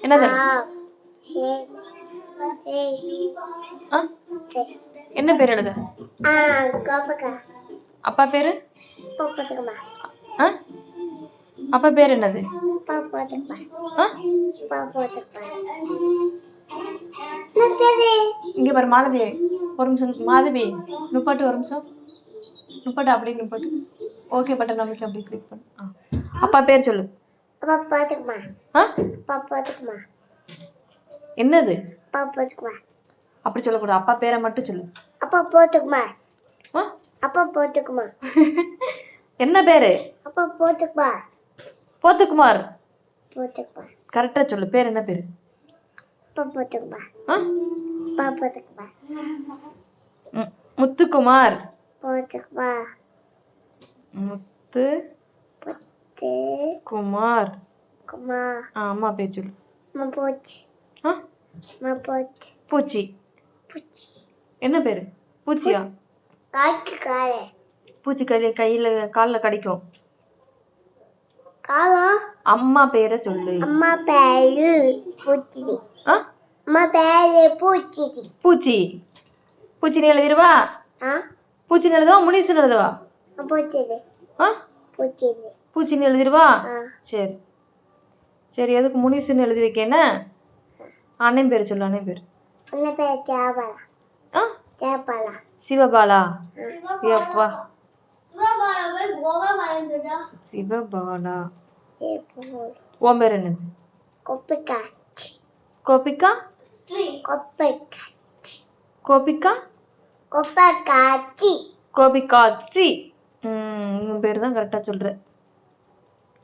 என்னது? என்ன பேர் எழுத? அப்பா பேரு? அப்பா பேர் என்னது? இங்க பாரு மாலதி, ஒரு நிமிஷம் மாதவி, நுப்பாட்டு ஒரு நிமிஷம், நுப்பாட்டு அப்படியே நுப்பாட்டு. ஓகே பட்டன் நமக்கு அப்படி கிளிக் பண்ணு. அப்பா பேர் சொல்லு. என்னது? அப்படி சொல்லக்கூடாது, அப்பா பேரை மட்டும் சொல்லு. என்ன பேரு? போத்துக்குமார். கரெக்டா சொல்லு, பேர் என்ன பேரு? முத்துக்குமார். முத்து குமார். அம்மா பேர் சொல்லு. பூச்சி. என்ன பேரு? பூச்சியா? பூச்சி கையில கால்ல கடிக்கும். அம்மா பேரை சொல்லு. பூச்சி. பூச்சின்னு எழுதிருவா? பூச்சின்னு எழுதுவா முனிசுன்னு எழுதுவா? பூச்சின்னு எழுதிருவா? சரி சரி, எதுக்கு முனிசுன்னு எழுதி வைக்கேன்னு? அண்ணன் பேர் சொல்லு. அண்ணன் பேர்? சிவபாலா. எப்பா சிவபாலா. உன் பேர் என்னது? கோபிகா. கோபிகா ஸ்ரீ. உன் பேர் தான் கரெக்டா சொல்ற.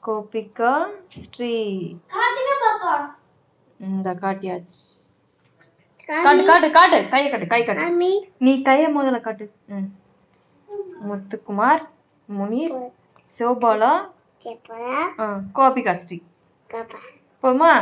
கோபிகா ஸ்ரீ. இந்த காட்டியாச்சு. காட்டு காட்டு காட்டு, கையை காட்டு, கை காட்டு. நீ கைய முதல்ல காட்டு. முத்துக்குமார், முனிஸ், சிவபாலா, கோபிகா ஸ்ரீ. போமா?